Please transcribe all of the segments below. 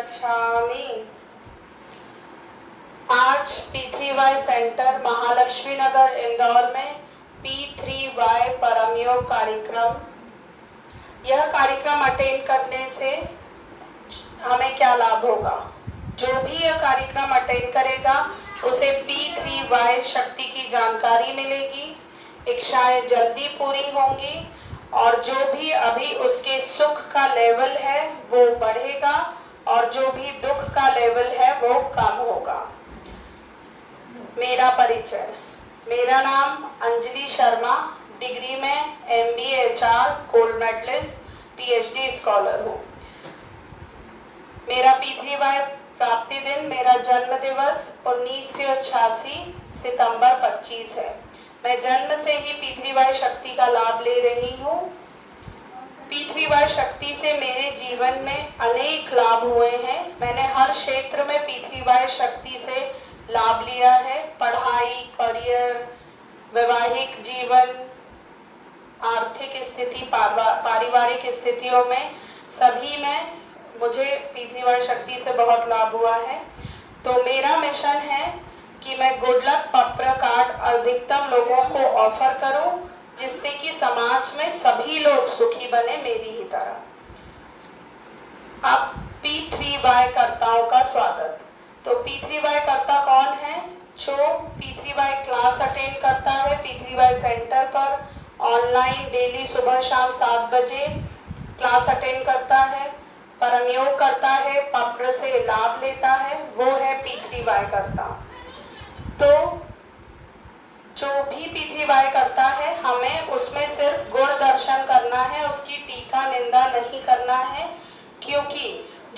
गच्छामि। आज P3Y centre Mahalakshmi नगर इंदौर में P3Y परम योग कार्यक्रम, यह कार्यक्रम अटेंड करने से हमें क्या लाभ होगा? जो भी यह कार्यक्रम अटेंड करेगा उसे P3Y शक्ति की जानकारी मिलेगी, इच्छाएं जल्दी पूरी होंगी और जो भी अभी उसके सुख का लेवल है वो बढ़ेगा और जो भी दुख का लेवल है वो कम होगा। मेरा परिचय, मेरा नाम अंजलि शर्मा, डिग्री में MBA HR gold medallist, PhD scholar हूँ। मेरा P3Y प्राप्ति दिन, मेरा जन्म दिवस 1986 सितंबर 25 है। मैं जन्म से ही P3Y शक्ति का लाभ ले रही हूँ। P3Y शक्ति से मेरे जीवन में अनेक लाभ हुए हैं। मैंने हर क्षेत्र में P3Y शक्ति से लाभ लिया है। पढ़ाई, करियर, वैवाहिक जीवन, आर्थिक स्थिति, पारिवारिक स्थितियों में सभी में मुझे P3Y शक्ति से बहुत लाभ हुआ है। तो मेरा मिशन है कि मैं गुड लक पत्र कार्ड अधिकतम लोगों को ऑफर करूं, जिससे कि समाज में सभी लोग सुखी बने मेरी ही तरह। अब P3Y कर्ताओं का स्वागत। तो P3Y कर्ता कौन है? जो P3Y क्लास अटेंड करता है P3Y सेंटर पर, ऑनलाइन डेली सुबह शाम 7 बजे क्लास अटेंड करता है, परम योग करता है, पत्र से लाभ लेता है, वो है P3Y कर्ता। तो जो भी P3Y करता है हमें उसमें सिर्फ गुण दर्शन करना है, उसकी टीका निंदा नहीं करना है, क्योंकि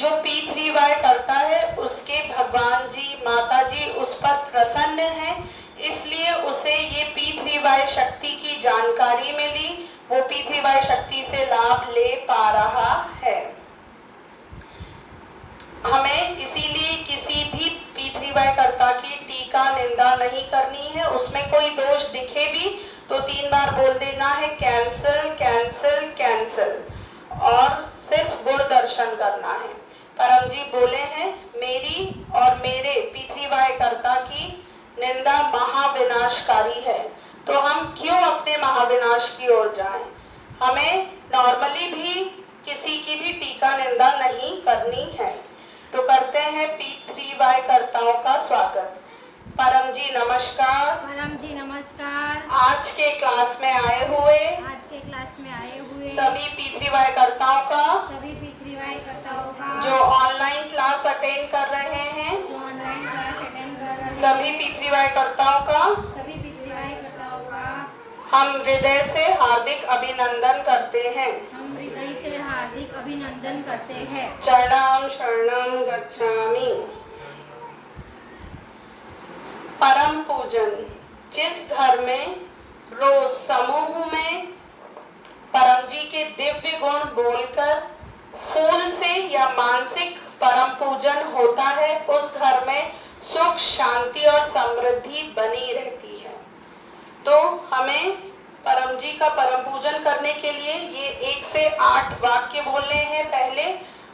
जो P3Y करता है उसके भगवान जी, माता जी उस पर प्रसन्न हैं, इसलिए उसे ये P3Y शक्ति की जानकारी मिली, वो P3Y शक्ति से लाभ ले पा रहा है। हमें इसीलिए किसी भी P3Y कर्ता की टीका निंदा नहीं करनी है। उसमें कोई दोष दिखे भी तो 3 बार बोल देना है कैंसिल कैंसिल कैंसिल, और सिर्फ गुण दर्शन करना है। परम जी बोले हैं, मेरी और मेरे P3Y कर्ता की निंदा महाविनाशकारी है, तो हम क्यों अपने महाविनाश की ओर जाएं? हमें नॉर्मली भी किसी की भी टीका निंदा नहीं करनी है। तो करते हैं P3Y कर्ताओं का स्वागत। परम जी नमस्कार। परम जी नमस्कार। आज के क्लास में आए हुए सभी P3Y कर्ताओं का, जो ऑनलाइन क्लास अटेंड कर रहे हैं, सभी P3Y कर्ताओं का हम हृदय से हार्दिक अभिनंदन करते हैं। हार्दिक अभिनंदन करते हैं। चरणम शरणम गच्छामि। परम पूजन, जिस घर में रोज समूह में परम जी के दिव्य गुण बोलकर फूल से या मानसिक परम पूजन होता है, उस घर में सुख, शांति और समृद्धि बनी रहती है। तो हमें परम जी का परम पूजन करने के लिए ये 1 से 8 वाक्य बोलने हैं पहले,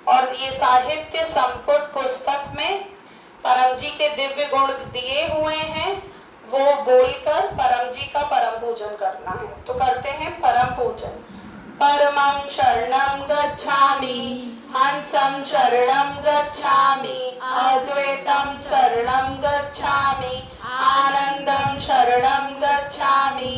और ये साहित्य संपुट पुस्तक में परम जी के दिव्य गुण दिए हुए हैं, वो बोलकर परम जी का परम पूजन करना है। तो करते हैं परम पूजन। परमं शरणं गच्छामि, हंसं शरणं गच्छामि, अद्वैतं शरणं गच्छामि, आनंदं शरणं गच्छामि,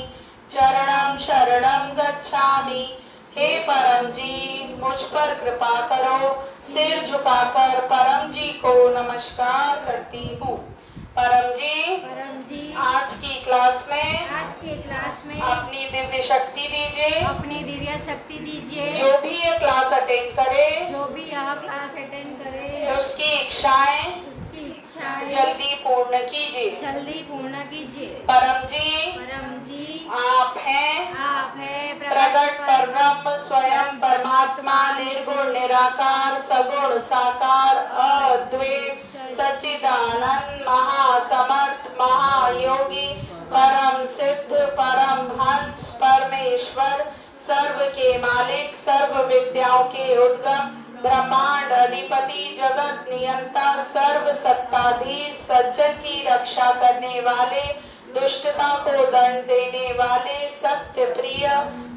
चरणं शरणं गच्छामि। हे परम जी, मुझ पर कृपा करो। सिर झुकाकर परम जी को नमस्कार करती हूँ। परम जी, आज की क्लास में अपनी दिव्य शक्ति दीजिए। अपनी दिव्य शक्ति दीजिए। जो भी ये क्लास अटेंड करे, उसकी इच्छाएं जल्दी पूर्ण कीजिए। परम जी, आप हैं प्रगट परब्रह्म स्वयं परमात्मा, निर्गुण निराकार सगुण साकार अद्वैत सच्चिदानंद महासमर्थ महायोगी परम सिद्ध परम हंस परमेश्वर, सर्व के मालिक, सर्व विद्याओं के उद्गम, ब्रह्मांड अधिपति, जगत नियंता, सर्व सत्ताधीश, सज्जन की रक्षा करने वाले, दुष्टता को दंड देने वाले, सत्य प्रिय,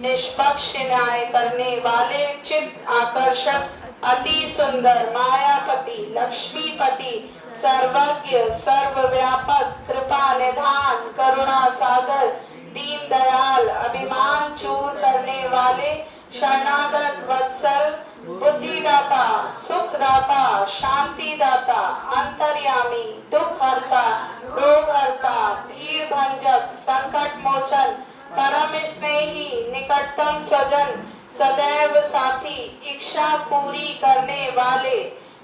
निष्पक्ष न्याय करने वाले, चित्त आकर्षक, अति सुंदर, मायापति, लक्ष्मीपति, सर्वज्ञ, सर्वव्यापक, कृपा निधान, करुणा सागर, दीन दयाल, अभिमान चूर करने वाले, शरणागत वत्सल, बुद्धिदाता, सुखदाता, शांतिदाता, अंतर्यामी, दुख हरता, रोग हरता, भीड़ भंजक, संकट मोचन, परम स्नेही, निकटतम स्वजन, सदैव साथी, इच्छा पूरी करने वाले,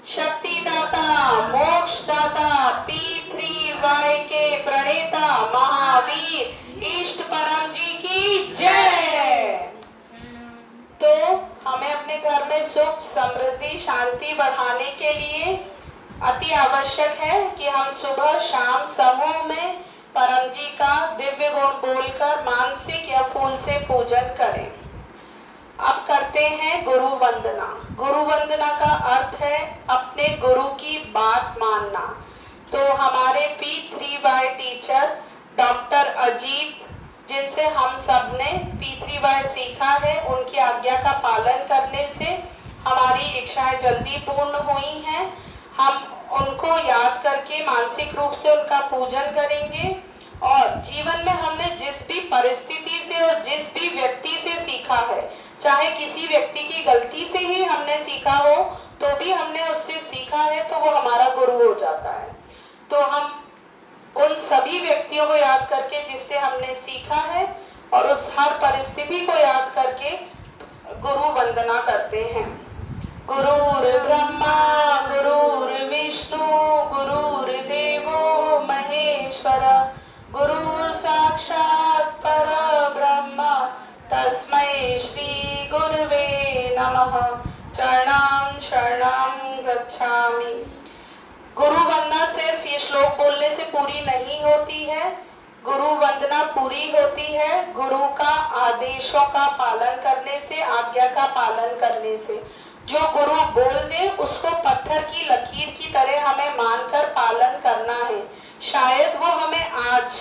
शक्तिदाता, मोक्षदाता, P3Y के प्रणेता महावीर इष्ट परम जी की जय। तो हमें अपने घर में सुख, समृद्धि, शांति बढ़ाने के लिए अति आवश्यक है कि हम सुबह शाम समूह में परम जी का दिव्य गुण बोलकर मानसिक या फूल से पूजन करें। अब करते हैं गुरु वंदना। गुरु वंदना का अर्थ है अपने गुरु की बात मानना। तो हमारे P3Y टीचर डॉक्टर अजीत, जिनसे हम सब ने P3Y सीखा है, उनकी आज्ञा का पालन करने से हमारी इच्छाएं जल्दी पूर्ण हुई हैं। हम उनको याद करके मानसिक रूप से उनका पूजन करेंगे और जीवन में हमने जिस भी परिस्थिति से और जिस भी व्यक्ति से सीखा है, चाहे किसी व्यक्ति की गलती से ही हमने सीखा हो तो भी हमने उससे सीखा है तो वो हमारा गुरु हो जाता है। तो हम उन सभी व्यक्तियों को याद करके जिससे हमने सीखा है और उस हर परिस्थिति को याद करके गुरु वंदना करते हैं। गुरुर् ब्रह्मा गुरुर्विष्णु गुरुर्देवो महेश्वर गुरुर् साक्षात् परब्रह्म तस्मै श्री गुरुवे नमः। चरणं शरणं गच्छामि। गुरु वंदना सिर्फ ये श्लोक बोलने से पूरी नहीं होती है। गुरु वंदना पूरी होती है गुरु का आदेशों का पालन करने से, आज्ञा का पालन करने से। जो गुरु बोल दे उसको पत्थर की लकीर की तरह हमें मानकर पालन करना है। शायद वो हमें आज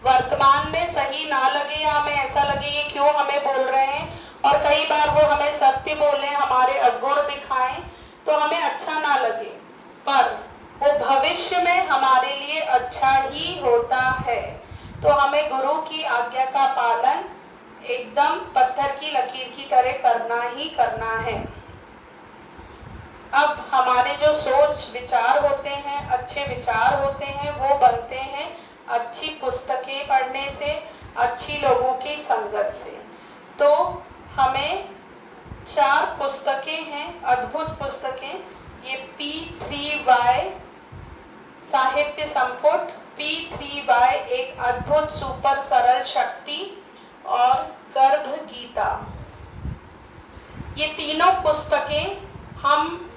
वर्तमान में सही ना लगे या हमें ऐसा लगे ये क्यों हमें बोल रहे हैं, और कई बार वो हमें सत्य बोले, हमारे अवगुण दिखाएं तो हमें अच्छा ना लगे, पर वो भविष्य में हमारे लिए अच्छा ही होता है। तो हमें गुरु की आज्ञा का पालन एकदम पत्थर की लकीर की तरह करना ही करना है। अब हमारे जो सोच विचार होते हैं, अच्छे विचार होते हैं, वो बनते हैं अच्छी पुस्तकें पढ़ने से, अच्छी लोगों की संगत से। तो हमें 4 पुस्तकें हैं, अद्भुत पुस्तकें। ये P3Y साहित्य संपुट, P3Y एक अद्भुत सुपर सरल शक्ति और गर्भ गीता। ये तीनों पुस्तकें हम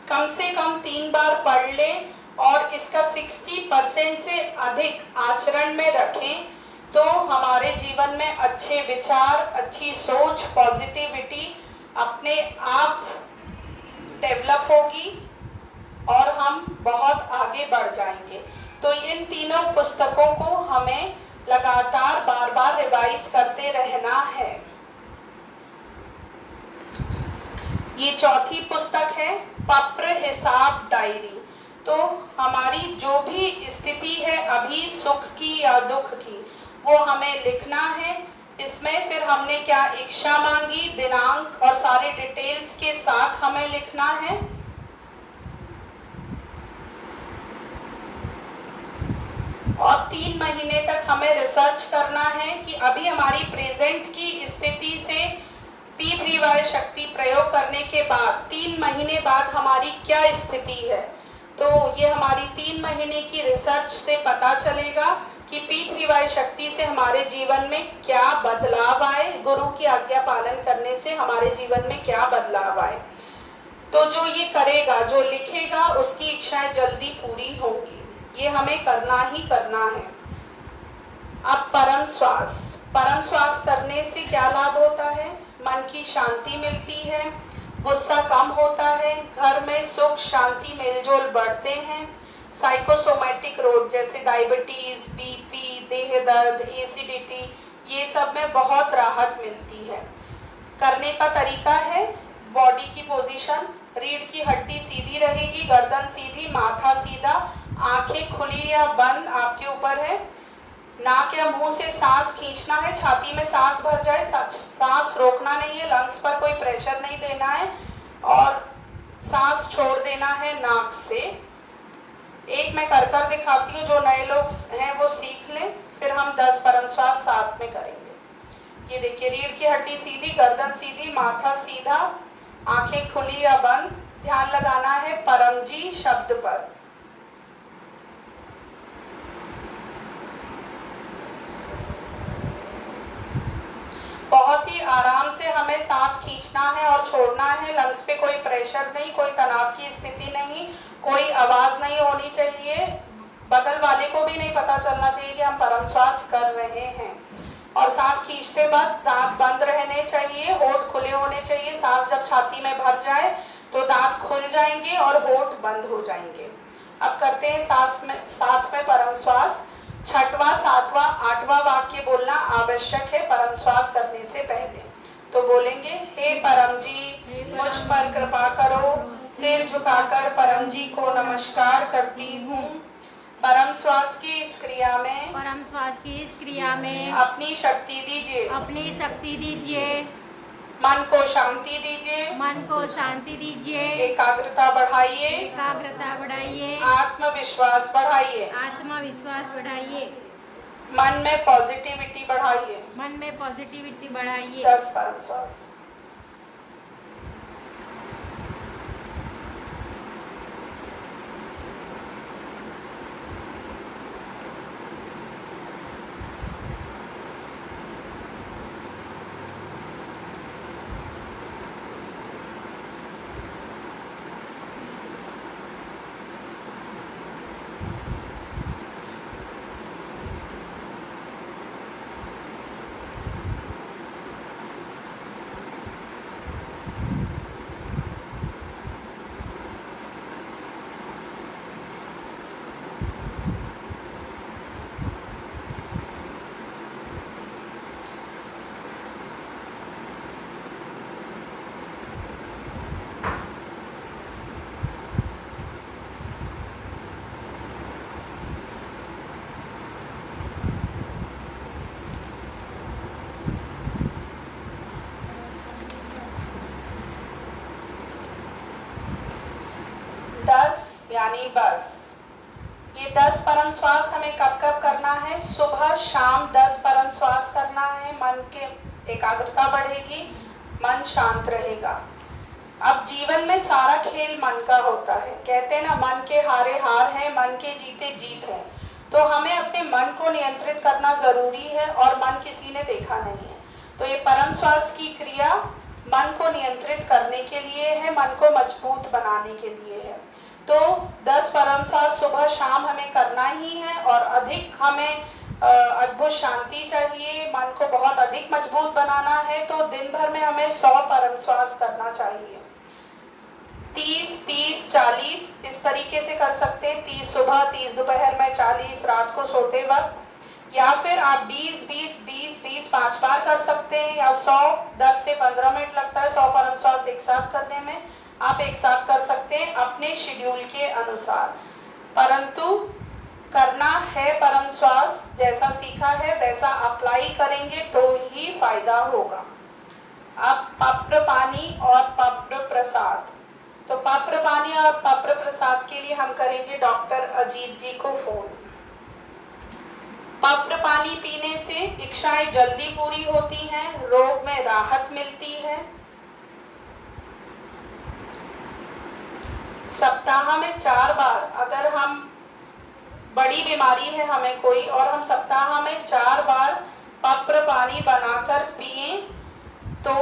कम से कम 3 बार पढ़ लें और इसका 60% से अधिक आचरण में रखें तो हमारे जीवन में अच्छे विचार, अच्छी सोच, पॉजिटिविटी अपने आप डेवलप होगी और हम बहुत आगे बढ़ जाएंगे। तो इन तीनों पुस्तकों को हमें लगातार बार बार रिवाइज करते रहना है। ये चौथी पुस्तक है पत्र हिसाब डायरी। तो हमारी जो भी स्थिति है अभी सुख की या दुख की, वो हमें लिखना है। इसमें फिर हमने क्या इच्छा मांगी, दिनांक और सारे डिटेल्स के साथ हमें लिखना है। और 3 महीने तक हमें रिसर्च करना है कि अभी हमारी प्रेजेंट की स्थिति से P3Y शक्ति प्रयोग करने के बाद 3 महीने बाद हमारी क्या स्थिति है। तो ये हमारी 3 महीने की रिसर्च से पता चलेगा कि P3Y शक्ति से हमारे जीवन में क्या बदलाव आए, गुरु की आज्ञा पालन करने से हमारे जीवन में क्या बदलाव आए। तो जो ये करेगा, जो लिखेगा, उसकी इच्छाएं जल्दी पूरी होंगी। ये हमें करना ही करना है। अब परम श्वास करने से क्या लाभ होता है? मन की शांति मिलती है, गुस्सा कम होता है, घर में सुख शांति मेलजोल बढ़ते हैं। साइकोसोमैटिक रोग जैसे डायबिटीज, बीपी, देह दर्द, एसिडिटी, ये सब में बहुत राहत मिलती है। करने का तरीका है, बॉडी की पोजीशन, रीढ़ की हड्डी सीधी रहेगी, गर्दन सीधी, माथा सीधा, आंखें खुली या बंद आपके ऊपर है। नाक या मुंह से सांस खींचना है, छाती में सांस भर जाए, सांस रोकना नहीं है, लंग्स पर कोई प्रेशर नहीं देना है और सांस छोड़ देना है नाक से। एक मैं कर कर दिखाती हूँ, जो नए लोग हैं वो सीख लें, फिर हम 10 परम श्वास साथ में करेंगे। ये देखिए, रीढ़ की हड्डी सीधी, गर्दन सीधी, माथा सीधा, आंखें खुली या बंद। ध्यान लगाना है परम जी शब्द पर। बहुत ही आराम से हमें सांस खींचना है और छोड़ना है। लंग्स पे कोई प्रेशर नहीं, कोई तनाव की स्थिति नहीं, कोई आवाज नहीं होनी चाहिए, बगल वाले को भी नहीं पता चलना चाहिए कि हम परम श्वास कर रहे हैं। और सांस खींचते वक्त दांत बंद रहने चाहिए, होठ खुले होने चाहिए। सांस जब छाती में भर जाए तो दांत खुल जाएंगे और होठ बंद हो जाएंगे। अब करते हैं साथ में परम श्वास। 6वां, 7वां, 8वां वाक्य बोलना आवश्यक है परम श्वास करने से पहले। तो बोलेंगे, हे परम जी मुझ पर कृपा करो, सिर झुकाकर परम जी को नमस्कार करती हूँ। परम श्वास की इस क्रिया में अपनी शक्ति दीजिए, मन को शांति दीजिए, एकाग्रता बढ़ाइए, आत्मविश्वास बढ़ाइए, मन में पॉजिटिविटी बढ़ाइए। 10 परम श्वास। यानी बस। ये 10 परम श्वास हमें कब कब करना है? सुबह शाम 10 परम श्वास करना है। मन के एकाग्रता बढ़ेगी, मन शांत रहेगा। अब जीवन में सारा खेल मन का होता है। कहते हैं ना, मन के हारे हार है, मन के जीते जीत है। तो हमें अपने मन को नियंत्रित करना जरूरी है और मन किसी ने देखा नहीं है। तो ये परम श्वास की क्रिया मन को नियंत्रित करने के लिए है, मन को मजबूत बनाने के लिए है। तो 10 परम श्वास सुबह शाम हमें करना ही है और अधिक हमें अद्भुत शांति चाहिए, मन को बहुत अधिक मजबूत बनाना है। तो दिन भर में हमें 100 परम श्वास करना चाहिए। 30, 30, 40 इस तरीके से कर सकते हैं। 30 सुबह, 30 दोपहर में, 40 रात को सोते वक्त। या फिर आप 20, 20, 20, 20 5 बार कर सकते हैं, या 100 10 से 15 मिनट लगता है 100 परम श्वास एक साथ करने में। आप एक साथ कर सकते हैं अपने शेड्यूल के अनुसार, परंतु करना है परम श्वास। जैसा सीखा है वैसा अप्लाई करेंगे तो ही फायदा होगा। अब पप्र पानी और पप्र प्रसाद। तो पप्र पानी और पप्र प्रसाद के लिए हम करेंगे डॉक्टर अजीत जी को फोन। पप्र पानी पीने से इच्छाएं जल्दी पूरी होती हैं, रोग में राहत मिलती है। सप्ताह में 4 बार, अगर हम बड़ी बीमारी है हमें कोई और हम सप्ताह में 4 बार पप्र पानी बनाकर पिए तो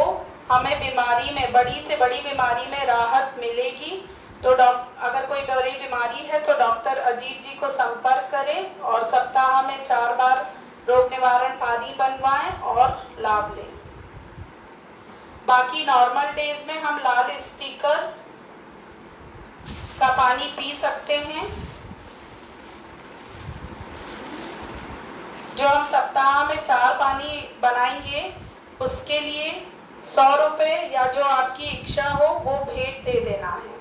हमें बीमारी में, बड़ी से बड़ी बीमारी में राहत मिलेगी। तो अगर कोई बड़ी बीमारी है तो डॉक्टर अजीत जी को संपर्क करें और सप्ताह में 4 बार रोग निवारण पानी बनवाएं और लाभ लें। बाकी नॉर्मल डेज में हम लाल स्टिकर का पानी पी सकते हैं। जो हम सप्ताह में 4 पानी बनाएंगे उसके लिए 100 रुपए या जो आपकी इच्छा हो वो भेंट दे देना है।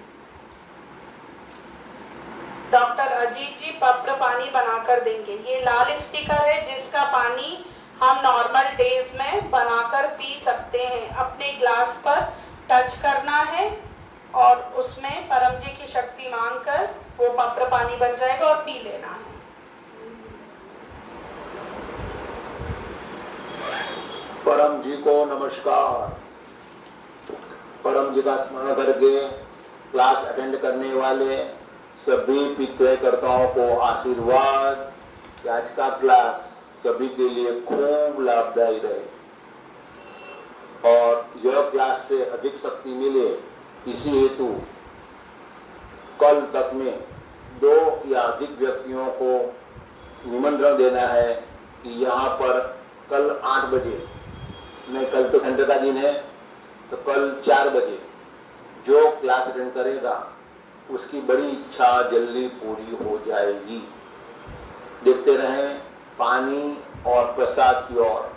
डॉक्टर अजीत जी पप्र पानी बनाकर देंगे। ये लाल स्टिकर है जिसका पानी हम नॉर्मल डेज में बनाकर पी सकते हैं। अपने ग्लास पर टच करना है और उसमें परम जी की शक्ति मांगकर वो पप्र पानी बन जाएगा और पी लेना है। परम जी को नमस्कार। परम जी का स्मरण करके क्लास अटेंड करने वाले सभी पितृकर्ताओं को आशीर्वाद कि आज का क्लास सभी के लिए खूब लाभदायी रहे और यह क्लास से अधिक शक्ति मिले, इसी हेतु कल तक में 2 या अधिक व्यक्तियों को निमंत्रण देना है कि यहाँ पर कल 8 बजे, नहीं कल तो संडे का दिन है तो कल 4 बजे जो क्लास अटेंड करेगा उसकी बड़ी इच्छा जल्दी पूरी हो जाएगी। देखते रहें पानी और प्रसाद की ओर।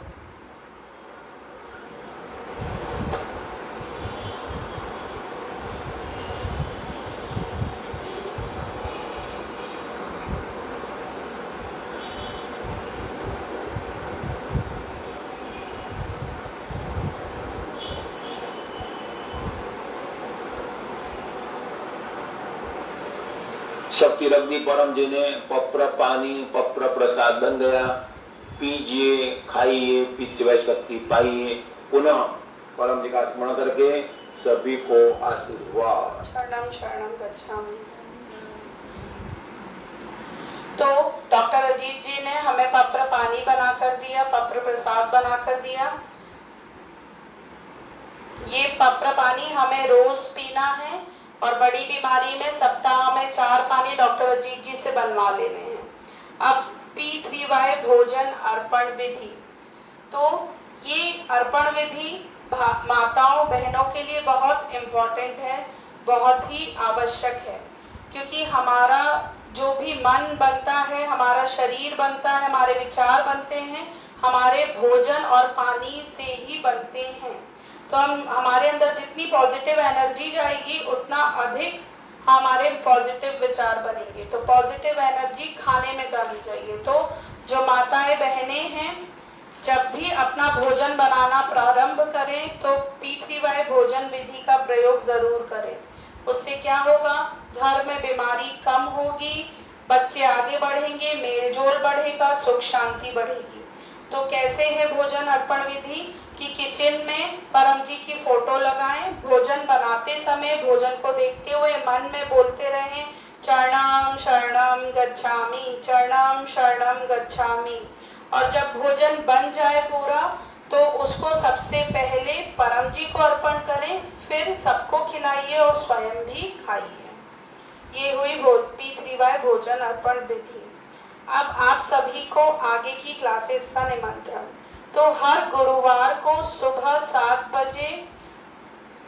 शक्ति रख दी परम जी ने। पप्र पानी पप्र प्रसाद बन गया। पीजिए, खाइए, पितृ शक्ति पाइए। पुनः परम जी का स्मरण करके सभी को आशीर्वाद। शरणम शरणम गच्छामि। तो डॉक्टर अजीत जी ने हमें पप्र पानी बनाकर दिया, पप्र प्रसाद बनाकर दिया। ये पप्र पानी हमें रोज पीना है और बड़ी बीमारी में सप्ताह में 4 पानी डॉक्टर अजीत जी से बनवा लेने हैं। अब P3Y भोजन अर्पण विधि। तो ये अर्पण विधि माताओं बहनों के लिए बहुत इम्पोर्टेंट है, बहुत ही आवश्यक है, क्योंकि हमारा जो भी मन बनता है, हमारा शरीर बनता है, हमारे विचार बनते हैं, हमारे भोजन और पानी से ही बनते हैं। तो हमारे अंदर जितनी पॉजिटिव एनर्जी जाएगी उतना अधिक हमारे पॉजिटिव विचार बनेंगे। तो पॉजिटिव एनर्जी खाने में जानी चाहिए। तो जो माताएं बहनें हैं जब भी अपना भोजन बनाना प्रारंभ करें तो P3Y भोजन विधि का प्रयोग जरूर करें। उससे क्या होगा, घर में बीमारी कम होगी, बच्चे आगे बढ़ेंगे, मेलजोल बढ़ेगा, सुख शांति बढ़ेगी। तो कैसे है भोजन अर्पण विधि कि किचन में परम जी की फोटो लगाएं, भोजन बनाते समय भोजन को देखते हुए मन में बोलते रहें चरणम शरणम गच्छामि, चरणम शरणम गच्छामि। और जब भोजन बन जाए पूरा तो उसको सबसे पहले परम जी को अर्पण करें, फिर सबको खिलाइए और स्वयं भी खाइए। ये हुई P3Y भोजन अर्पण विधि। अब आप सभी को आगे की क्लासेस का निमंत्रण। तो हर गुरुवार को सुबह 7 बजे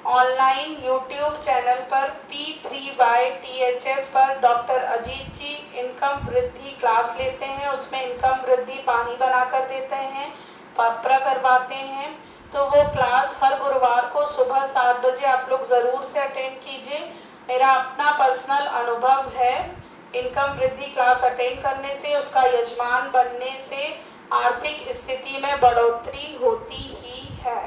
ऑनलाइन YouTube चैनल पर P3Y THF पर डॉक्टर अजीत जी इनकम वृद्धि क्लास लेते हैं। उसमें इनकम वृद्धि पानी बनाकर देते हैं, पप्र करवाते हैं। तो वो क्लास हर गुरुवार को सुबह 7 बजे आप लोग जरूर से अटेंड कीजिए। मेरा अपना पर्सनल अनुभव है इनकम वृद्धि क्लास अटेंड करने से, उसका यजमान बनने से आर्थिक स्थिति में बढ़ोतरी होती ही है।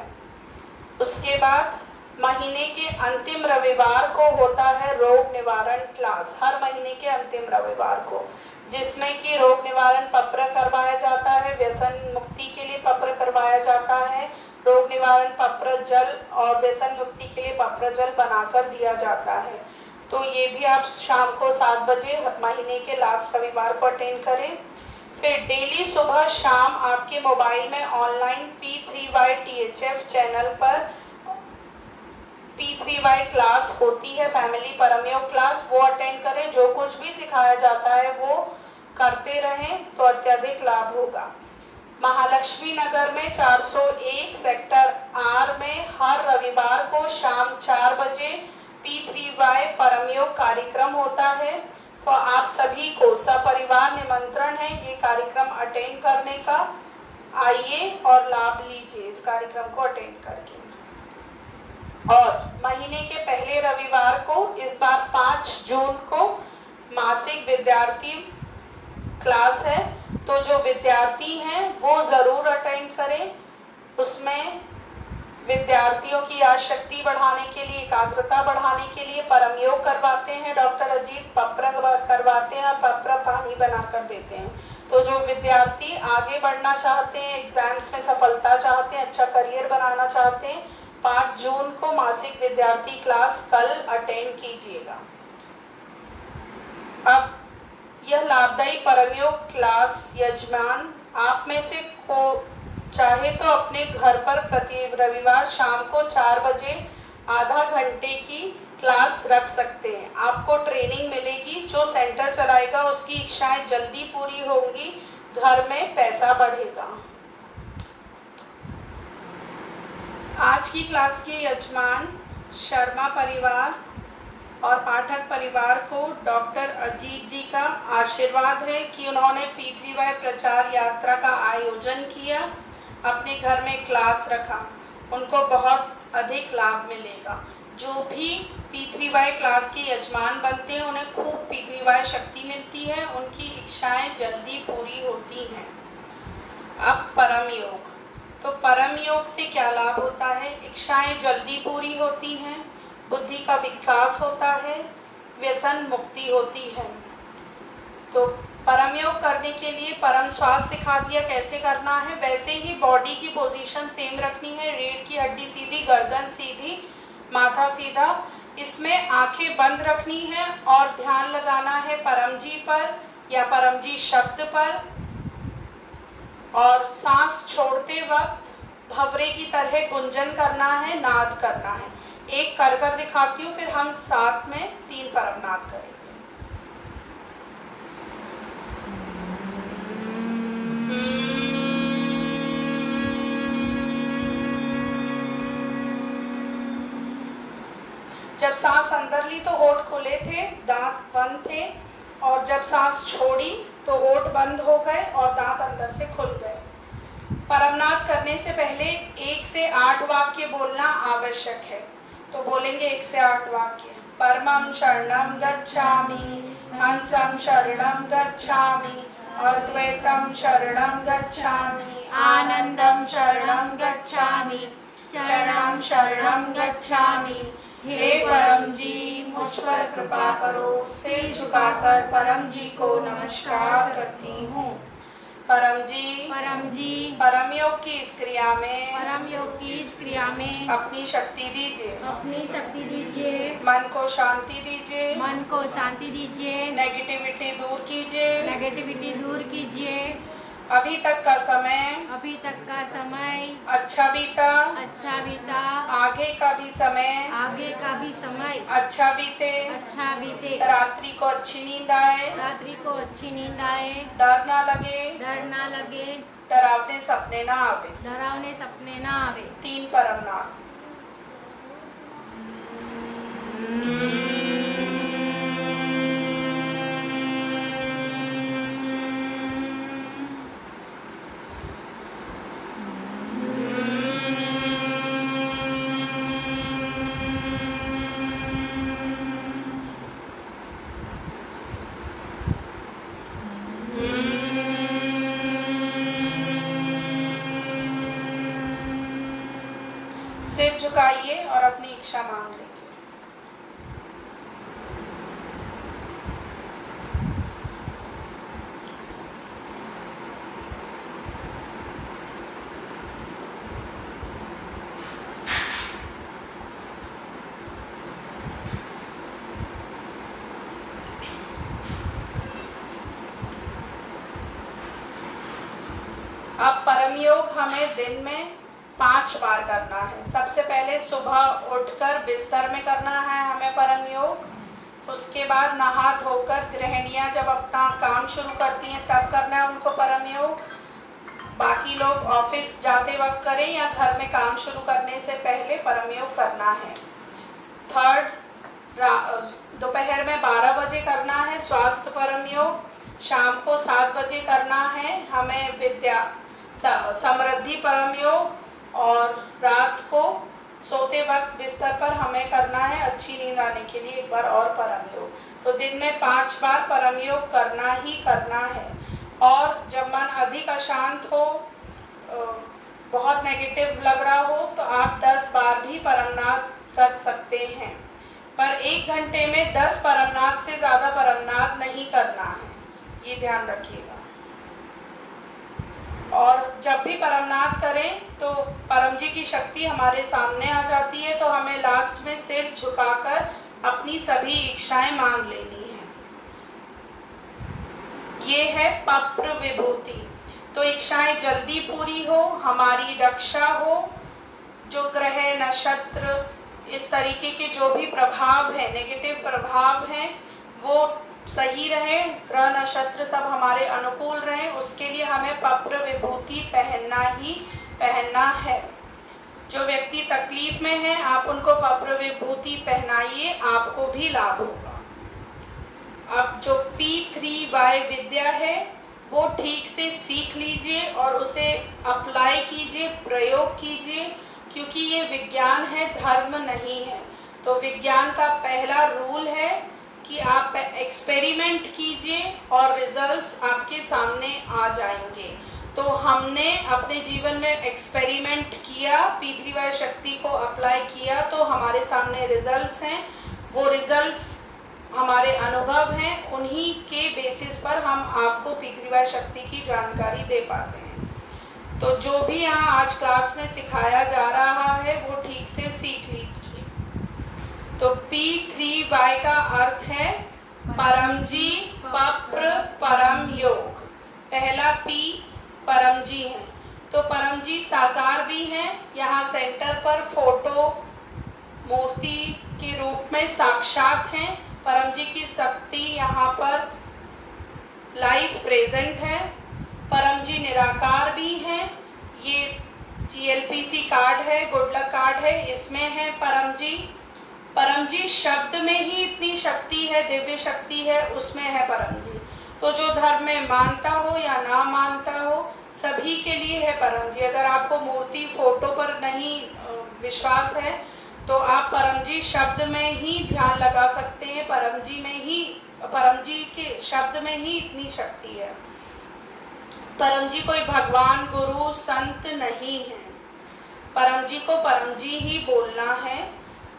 उसके बाद महीने के अंतिम रविवार को होता है रोग निवारण क्लास, हर महीने के अंतिम रविवार को, जिसमें कि रोग निवारण पप्र करवाया जाता है, व्यसन मुक्ति के लिए पप्र करवाया जाता है, रोग निवारण पप्र जल और व्यसन मुक्ति के लिए पप्र जल बनाकर दिया जाता है। तो ये भी आप शाम को 7 बजे महीने के लास्ट रविवार को अटेंड करें। फिर डेली सुबह शाम आपके मोबाइल में ऑनलाइन P3Y THF चैनल पर P3Y क्लास होती है, फैमिली परमयोग क्लास, वो अटेंड करें। जो कुछ भी सिखाया जाता है वो करते रहें तो अत्यधिक लाभ होगा। महालक्ष्मी नगर में 401 सेक्टर R में हर रवि रविवार को शाम 4 बजे P3Y परम योग कार्यक्रम होता है। तो आप सभी को सपरिवार निमंत्रण है ये कार्यक्रम अटेंड करने का। आइए और लाभ लीजिए इस कार्यक्रम को अटेंड करके। और महीने के पहले रविवार को इस बार 5 जून को मासिक विद्यार्थी क्लास है, तो जो विद्यार्थी हैं वो जरूर अटेंड करें। उसमें विद्यार्थियों की याद शक्ति बढ़ाने के लिए, एकाग्रता बढ़ाने के लिए परम योग करवाते हैं डॉक्टर अजीत, पप्र करवाते हैं, पप्र पानी बनाकर देते हैं। तो जो विद्यार्थी आगे बढ़ना चाहते हैं, एग्जाम्स में सफलता चाहते हैं, अच्छा करियर बनाना चाहते हैं, 5 जून को मासिक विद्यार्थी क्लास कल अटेंड कीजिएगा। अब यह लाभदायी परम योग क्लास यजमान आप में से को चाहे तो अपने घर पर प्रति रविवार शाम को 4 बजे आधा घंटे की क्लास रख सकते हैं। आपको ट्रेनिंग मिलेगी, जो सेंटर चलाएगा उसकी इच्छाएं जल्दी पूरी होंगी, घर में पैसा बढ़ेगा। आज की क्लास के यजमान शर्मा परिवार और पाठक परिवार को डॉक्टर अजीत जी का आशीर्वाद है कि उन्होंने P3Y प्रचार यात्रा का आयोजन किया, अपने घर में क्लास रखा, उनको बहुत अधिक लाभ मिलेगा। जो भी P3Y क्लास के यजमान बनते हैं उन्हें खूब P3Y शक्ति मिलती है, उनकी इच्छाएं जल्दी पूरी होती हैं। अब परम योग, तो परम योग से क्या लाभ होता है? इच्छाएं जल्दी पूरी होती हैं, बुद्धि का विकास होता है, व्यसन मुक्ति होती है। तो परम योग करने के लिए परम श्वास सिखा दिया कैसे करना है। वैसे ही बॉडी की पोजीशन सेम रखनी है, रीढ़ की हड्डी सीधी, गर्दन सीधी, माथा सीधा। इसमें आंखें बंद रखनी है और ध्यान लगाना है परम जी पर या परम जी शब्द पर। और सांस छोड़ते वक्त भंवरे की तरह गुंजन करना है, नाद करना है। एक कर कर दिखाती हूँ, फिर हम साथ में 3 परम नाद करेंगे। जब सांस अंदर ली तो होठ खुले थे, दांत बंद थे, और जब सांस छोड़ी तो होठ बंद हो गए और दांत अंदर से खुल गए। परमनाद करने से पहले 1 से 8 वाक्य बोलना आवश्यक है। तो बोलेंगे 1 से 8 वाक्य। परमं शरणं गच्छामि, हंसं शरणं गच्छामि, अद्वैतं शरणं गच्छामि, आनंदम शरणं गच्छामि, चरणं शरणं गच्छामि। हे परम जी, मुझ पर कृपा करो। सिर झुकाकर परम जी को नमस्कार करती हूँ। परम जी, परम योग की इस क्रिया में, परम योग की इस क्रिया में अपनी शक्ति दीजिए, अपनी शक्ति दीजिए, मन को शांति दीजिए, मन को शांति दीजिए, नेगेटिविटी दूर कीजिए, नेगेटिविटी दूर कीजिए। अभी तक का समय अच्छा बीता, आगे का भी समय अच्छा बीते, रात्रि को अच्छी नींद आए, डर ना लगे, डरावने सपने ना आवे। 3 परम नाम। सिर झुकाइए और अपनी इच्छा मांग लीजिए। अब परम योग हमें दिन में 5 बार करना है। सबसे पहले सुबह उठकर बिस्तर में करना है हमें परम योग। उसके बाद नहा धोकर गृहिणियां जब अपना काम शुरू करती हैं तब करना है उनको परम योग। बाकी लोग ऑफिस जाते वक्त करें या घर में काम शुरू करने से पहले परम योग करना है। थर्ड, दोपहर में 12 बजे करना है स्वास्थ्य परम योग। शाम को 7 बजे करना है हमें विद्या समृद्धि परम योग। और रात को सोते वक्त बिस्तर पर हमें करना है अच्छी नींद आने के लिए एक बार और परम योग। तो दिन में 5 बार परम योग करना ही करना है। और जब मन अधिक अशांत हो, बहुत नेगेटिव लग रहा हो, तो आप 10 बार भी परमनाद कर सकते हैं, पर 1 घंटे में 10 परमनाद से ज्यादा परमनाद नहीं करना है, ये ध्यान रखिएगा। और जब भी परमनाद करें तो परम जी की शक्ति हमारे सामने आ जाती है, तो हमें लास्ट में सिर झुकाकर अपनी सभी इच्छाएं मांग लेनी है। ये है पप्र विभूति। तो इच्छाएं जल्दी पूरी हो, हमारी रक्षा हो, जो ग्रह नक्षत्र इस तरीके के जो भी प्रभाव है, नेगेटिव प्रभाव हैं, वो सही रहे, ग्रह नक्षत्र सब हमारे अनुकूल रहे, उसके लिए हमें पप्र विभूति पहनना ही पहनना है। जो व्यक्ति तकलीफ में है आप उनको पप्र विभूति पहनाइए, आपको भी लाभ होगा। अब जो P3Y विद्या है वो ठीक से सीख लीजिए और उसे अप्लाई कीजिए, प्रयोग कीजिए, क्योंकि ये विज्ञान है, धर्म नहीं है। तो विज्ञान का पहला रूल है कि आप एक्सपेरिमेंट कीजिए और रिजल्ट्स आपके सामने आ जाएंगे। तो हमने अपने जीवन में एक्सपेरिमेंट किया, P3Y शक्ति को अप्लाई किया, तो हमारे सामने रिजल्ट्स हैं। वो रिजल्ट्स हमारे अनुभव हैं, उन्हीं के बेसिस पर हम आपको P3Y शक्ति की जानकारी दे पाते हैं। तो जो भी यहाँ आज क्लास में सिखाया जा रहा है वो ठीक से सीख लीजिए। तो P3Y का अर्थ है परम जी, पप्र, परम योग। पहला P परम जी है, तो परम जी साकार भी हैं, यहाँ सेंटर पर फोटो मूर्ति के रूप में साक्षात हैं। परम जी की शक्ति यहाँ पर लाइव प्रेजेंट है। परम जी निराकार भी हैं। ये GLPC कार्ड है, गुड लक कार्ड है, इसमें है परम जी। परम जी शब्द में ही इतनी शक्ति है, दिव्य शक्ति है, उसमें है परम जी। तो जो धर्म में मानता हो या ना मानता हो, सभी के लिए है परम जी। अगर आपको मूर्ति फोटो पर नहीं विश्वास है तो आप परम जी शब्द में ही ध्यान लगा सकते हैं। परम जी में ही, परम जी के शब्द में ही इतनी शक्ति है। परम जी कोई भगवान, गुरु, संत नहीं है। परम जी को परम जी ही बोलना है।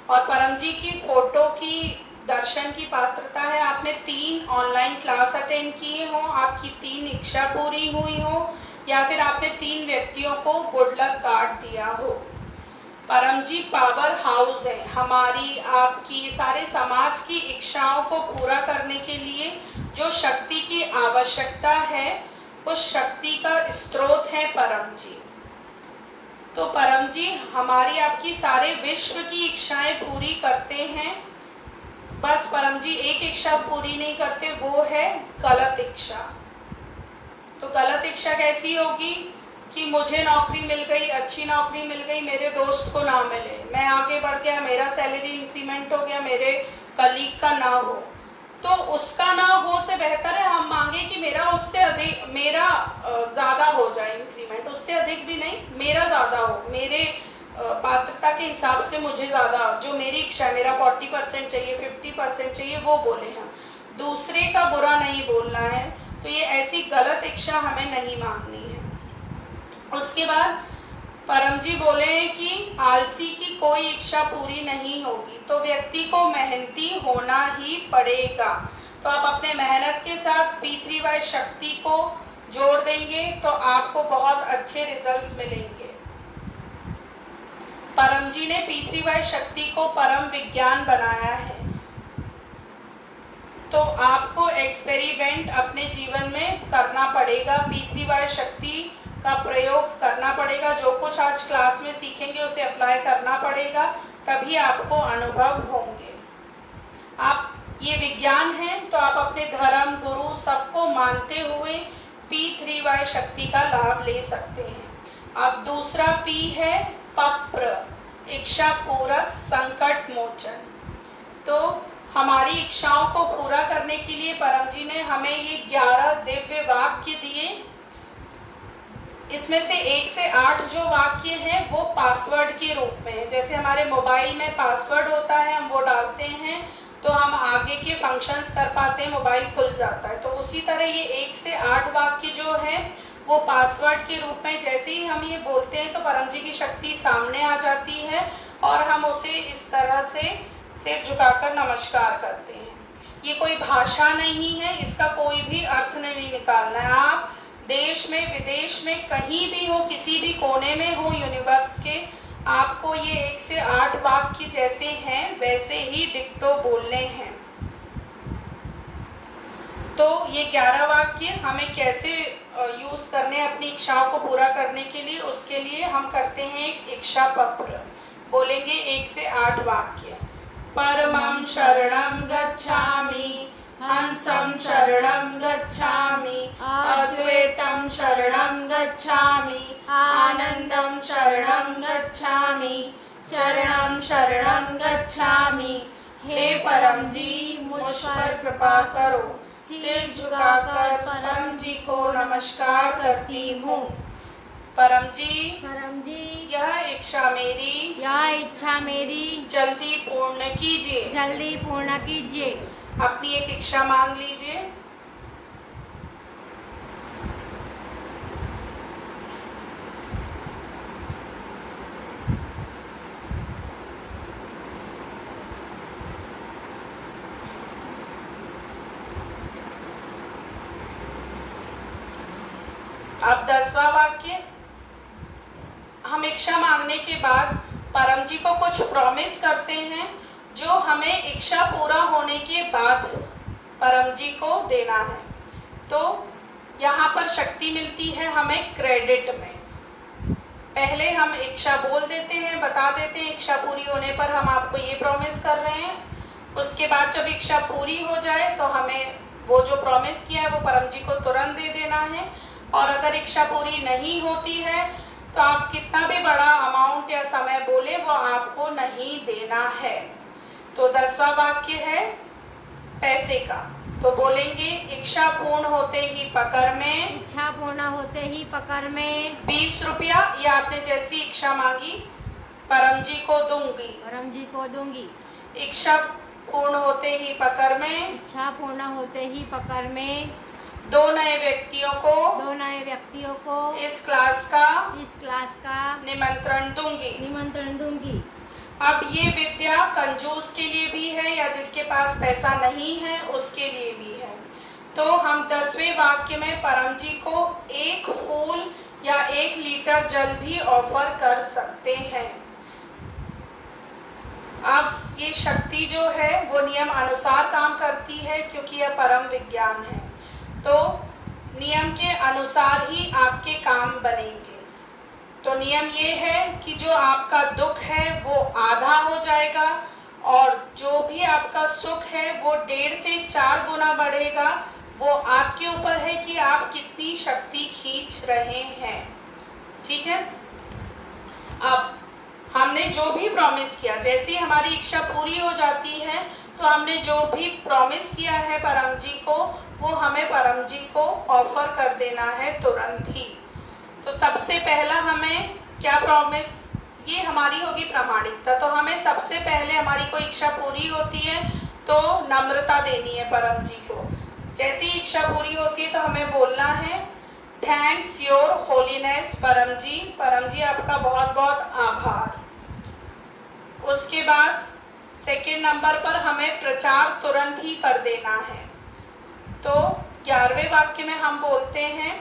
और परम जी की फोटो की दर्शन की पात्रता है, आपने 3 ऑनलाइन क्लास अटेंड किए हो, आपकी 3 इच्छा पूरी हुई हो, या फिर आपने 3 व्यक्तियों को गुड लक कार्ड दिया हो। परम जी पावर हाउस है, हमारी, आपकी, सारे समाज की इच्छाओं को पूरा करने के लिए जो शक्ति की आवश्यकता है, उस शक्ति का स्रोत है परम जी। तो परम जी हमारी, आपकी सारे विश्व की इच्छाएं पूरी करते हैं। बस परम जी एक इच्छा पूरी नहीं करते, वो है गलत इच्छा। तो गलत इच्छा कैसी होगी कि मुझे नौकरी मिल गई, अच्छी नौकरी मिल गई, मेरे दोस्त को ना मिले, मैं आगे बढ़ गया, मेरा सैलरी इंक्रीमेंट हो गया, मेरे कलीग का ना हो। तो उसका ना हो से बेहतर है हम मांगे कि मेरा उससे अधिक, मेरा ज्यादा हो जाए इंक्रीमेंट, उससे अधिक भी नहीं, मेरा ज्यादा हो, मेरे पात्रता के हिसाब से मुझे ज्यादा, जो मेरी इच्छा, मेरा 40% चाहिए, 50% चाहिए, वो बोले हम। दूसरे का बुरा नहीं बोलना है। तो ये ऐसी गलत इच्छा हमें नहीं मांगनी है। उसके बाद परम जी बोले हैं कि आलसी की कोई इच्छा पूरी नहीं होगी, तो व्यक्ति को मेहनती होना ही पड़ेगा। तो आप अपने मेहनत के साथ P3Y शक्ति को जोड़ देंगे तो आपको बहुत अच्छे रिजल्ट्स मिलेंगे। परम जी ने P3Y शक्ति को परम विज्ञान बनाया है। तो आपको एक्सपेरिमेंट अपने जीवन में करना पड़ेगा, P3Y शक्ति का प्रयोग करना पड़ेगा। जो कुछ आज क्लास में सीखेंगे उसे अप्लाई करना पड़ेगा, तभी आपको अनुभव होंगे। आप, ये विज्ञान है, तो आप अपने धर्म, गुरु सबको मानते हुए P3Y शक्ति का लाभ ले सकते हैं। अब दूसरा P है पप्र, इच्छा पूरक संकट मोचन। तो हमारी इच्छाओं को पूरा करने के लिए परम जी ने हमें ये 11 दिव्य वाक्य दिए। इसमें से 1 से 8 जो वाक्य हैं वो पासवर्ड के रूप में है। जैसे हमारे मोबाइल में पासवर्ड होता है, हम वो डालते हैं तो हम आगे के फंक्शंस कर पाते हैं, मोबाइल खुल जाता है। तो उसी तरह ये 1 से 8 वाक्य जो है वो पासवर्ड के रूप में जैसे ही हम ये बोलते हैं तो परम जी की शक्ति सामने आ जाती है और हम उसे इस तरह से सिर झुकाकर नमस्कार करते हैं। ये कोई भाषा नहीं है, इसका कोई भी अर्थ नहीं निकालना है। आप देश में विदेश में कहीं भी हो, किसी भी कोने में हो यूनिवर्स के, आपको ये 1 से 8 वाक्य जैसे हैं वैसे ही डिक्टो बोलने हैं। तो ये 11 वाक्य हमें कैसे यूज करने हैं अपनी इच्छाओं को पूरा करने के लिए, उसके लिए हम करते हैं एक इच्छा पत्र। बोलेंगे 1 से 8 वाक्य। परमं शरणं गच्छामि, हंसं शरणं गच्छामि, अद्वैतं शरणं गच्छामि, आनंदं शरणं गच्छामि, चरणं शरणं गच्छामि। हे परम जी मुझ पर कृपा करो। सिर झुकाकर परम जी को नमस्कार करती हूँ। परम जी यह इच्छा मेरी जल्दी पूर्ण कीजिए। अपनी एक इच्छा मांग लीजिए। अब 10वां वाक्य। हम इच्छा मांगने के बाद परम जी को कुछ प्रॉमिस करते हैं जो हमें इच्छा पूरा होने के बाद परम जी को देना है। तो यहाँ पर शक्ति मिलती है हमें क्रेडिट में। पहले हम इच्छा बोल देते हैं, बता देते हैं, इच्छा पूरी होने पर हम आपको ये प्रॉमिस कर रहे हैं। उसके बाद जब इच्छा पूरी हो जाए तो हमें वो जो प्रॉमिस किया है वो परम जी को तुरंत दे देना है। और अगर इच्छा पूरी नहीं होती है तो आप कितना भी बड़ा अमाउंट या समय बोले वो आपको नहीं देना है। तो 10वां वाक्य है पैसे का। तो बोलेंगे इच्छा पूर्ण होते ही पकड़ में 20 रुपया या आपने जैसी इच्छा मांगी परम जी को दूंगी। इच्छा पूर्ण होते ही पकड़ में 2 नए व्यक्तियों को इस क्लास का निमंत्रण दूंगी। अब ये विद्या कंजूस के लिए भी है या जिसके पास पैसा नहीं है उसके लिए भी है। तो हम 10वें वाक्य में परम जी को 1 फूल या 1 लीटर जल भी ऑफर कर सकते हैं। अब ये शक्ति जो है वो नियम अनुसार काम करती है क्योंकि यह परम विज्ञान है। तो नियम के अनुसार ही आपके काम बनेंगे। तो नियम ये है कि जो आपका दुख है वो आधा हो जाएगा और जो भी आपका सुख है वो 1.5 से 4 गुना बढ़ेगा। वो आपके ऊपर है कि आप कितनी शक्ति खींच रहे हैं। ठीक है। अब हमने जो भी प्रॉमिस किया, जैसे ही हमारी इच्छा पूरी हो जाती है तो हमने जो भी प्रॉमिस किया है परम जी को वो हमें परम जी को ऑफर कर देना है तुरंत ही। तो सबसे पहला हमें क्या प्रॉमिस, ये हमारी होगी प्रामाणिकता। तो हमें सबसे पहले हमारी कोई इच्छा पूरी होती है तो नम्रता देनी है परम जी को। जैसी इच्छा पूरी होती है तो हमें बोलना है थैंक्स योर होलीनेस परम जी आपका बहुत बहुत आभार। उसके बाद सेकेंड नंबर पर हमें प्रचार तुरंत ही कर देना है। तो 11वें वाक्य में हम बोलते हैं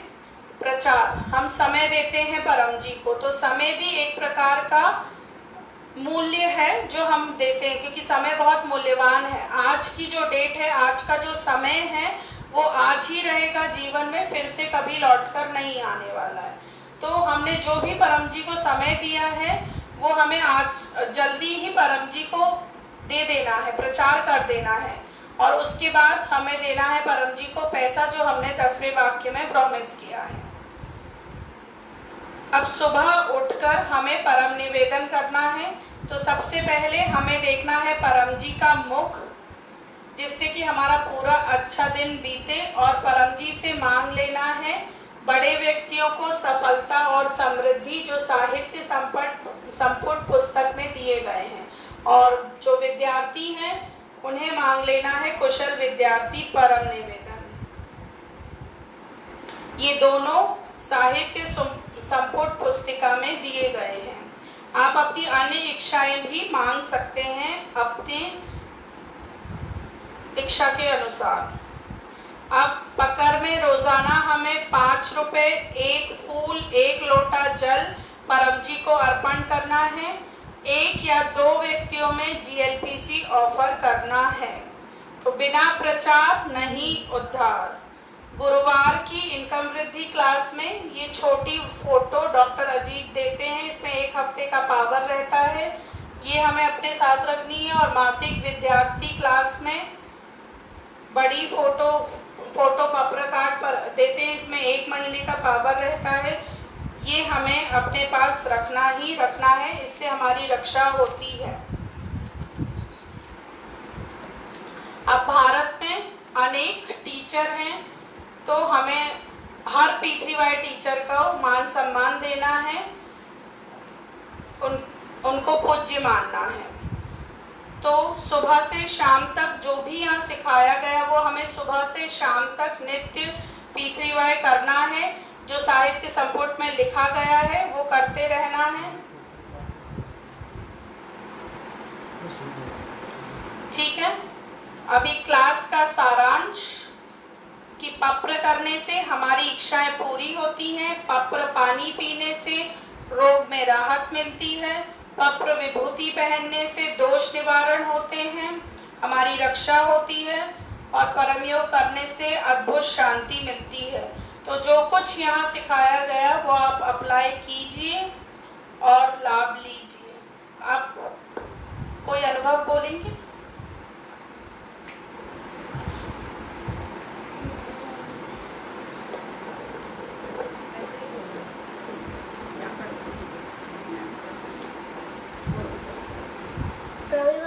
प्रचार। हम समय देते हैं परम जी को। तो समय भी एक प्रकार का मूल्य है जो हम देते हैं क्योंकि समय बहुत मूल्यवान है। आज की जो डेट है, आज का जो समय है वो आज ही रहेगा जीवन में, फिर से कभी लौटकर नहीं आने वाला है। तो हमने जो भी परम जी को समय दिया है वो हमें आज जल्दी ही परम जी को दे देना है, प्रचार कर देना है। और उसके बाद हमें देना है परम जी को पैसा जो हमने 10वें वाक्य में प्रॉमिस किया है। अब सुबह उठकर हमें परम निवेदन करना है। तो सबसे पहले हमें देखना है परम जी का मुख, जिससे कि हमारा पूरा अच्छा दिन बीते, और परम जी से मांग लेना है बड़े व्यक्तियों को सफलता और समृद्धि जो साहित्य संपुट पुस्तक में दिए गए हैं, और जो विद्यार्थी हैं उन्हें मांग लेना है कुशल विद्यार्थी परम निवेदन। ये दोनों साहित्य संपुट पुस्तिका में दिए गए हैं। आप अपनी अन्य इच्छाएं भी मांग सकते हैं अपने इच्छा के अनुसार। अब पकर में रोजाना हमें 5 रुपए, 1 फूल, 1 लोटा जल परम जी को अर्पण करना है। 1 या 2 व्यक्तियों में GLPC ऑफर करना है। तो बिना प्रचार नहीं उद्धार। गुरुवार की इनकम वृद्धि क्लास में ये छोटी फोटो डॉक्टर अजीत देते हैं। इसमें 1 हफ्ते का पावर रहता है, ये हमें अपने साथ रखनी है। और मासिक विद्यार्थी क्लास में बड़ी फोटो पत्र कार्ड पर देते हैं, इसमें 1 महीने का पावर रहता है। ये हमें अपने पास रखना ही रखना है, इससे हमारी रक्षा होती है। अब भारत में अनेक टीचर हैं, तो हमें हर P3Y टीचर को मान सम्मान देना है, उनको पूज्य मानना है। तो सुबह से शाम तक जो भी यहाँ सिखाया गया वो हमें सुबह से शाम तक नित्य P3Y करना है। जो साहित्य संपुट में लिखा गया है वो करते रहना है। ठीक है। अभी क्लास का सारांश कि पप्र करने से हमारी इच्छाएं पूरी होती हैं, पप्र पानी पीने से रोग में राहत मिलती है, पप्र विभूति पहनने से दोष निवारण होते हैं, हमारी रक्षा होती है, और परम योग करने से अद्भुत शांति मिलती है। तो जो कुछ यहाँ सिखाया गया वो आप अप्लाई कीजिए और लाभ लीजिए। आप कोई अनुभव बोलेंगे? सभी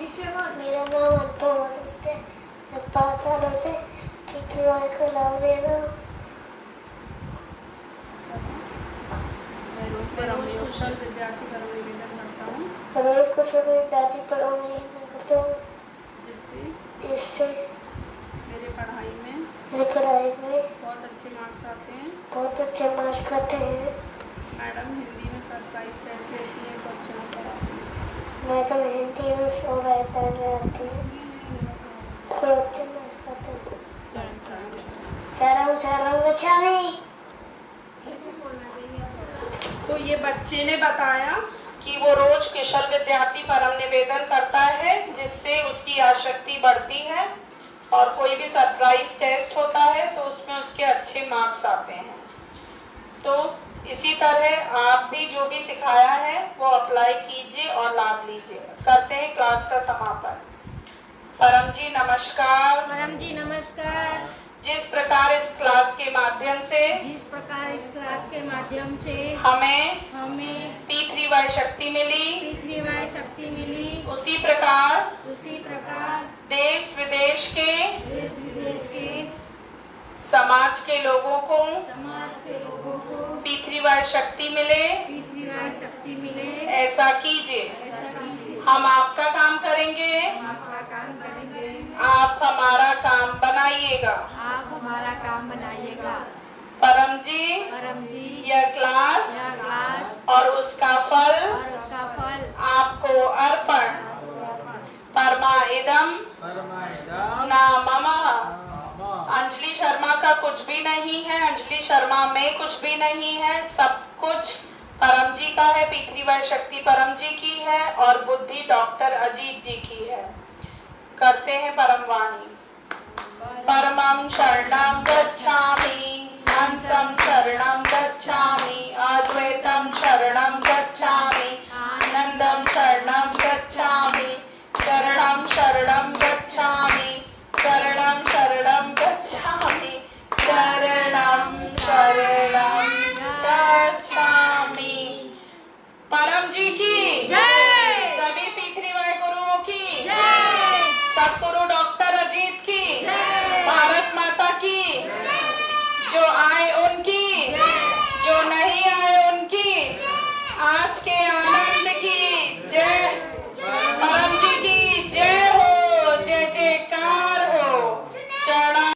को मेरा नाम अनुभव है। 5 सालों से P3Y का लाभ ले रहा हूँ। मैं रोज कुशल विद्यार्थी परम निवेदन करता हूँ, रोज कुशल विद्यार्थी परम निवेदन करता हूँ, जिससे मेरे पढ़ाई में बहुत अच्छे मार्क्स आते हैं। बहुत अच्छे मार्क्स आते हैं। मैडम हिंदी में सरप्राइज टेस्ट लेती है तो अच्छे नंबर आते हैं। मैडम हिंदी में सरप्राइज आती है तो अच्छे मार्क्स आते हैं। तो ये बच्चे ने बताया कि वो रोज कुशल विद्यार्थी परम निवेदन करता है, जिससे उसकी आसक्ति बढ़ती है, और कोई भी सरप्राइज टेस्ट होता है तो उसमें उसके अच्छे मार्क्स आते हैं। तो इसी तरह आप भी जो भी सिखाया है वो अप्लाई कीजिए और लाभ लीजिए। करते हैं क्लास का समापन। परम जी नमस्कार। परम जी नमस्कार। जिस प्रकार इस क्लास के माध्यम से हमें P3Y शक्ति मिली, उसी प्रकार देश विदेश के समाज के लोगों को P3Y शक्ति मिले, ऐसा कीजिए। हम आपका काम करेंगे, आप हमारा काम बनाइएगा। परम जी यह क्लास और उसका फल आपको अर्पण। परमा इदम ना ममः। अंजलि शर्मा का कुछ भी नहीं है, अंजलि शर्मा में कुछ भी नहीं है, सब कुछ परम जी का है। P3Y शक्ति परम जी की है और बुद्धि डॉक्टर अजीत जी की है। करते हैं परम वाणी। परमं शरणं गच्छामि, हंसं शरणं गच्छामि, अद्वैतं शरणं गच्छामि, आनंदं शरणं गच्छामि, शरणं जी की जय।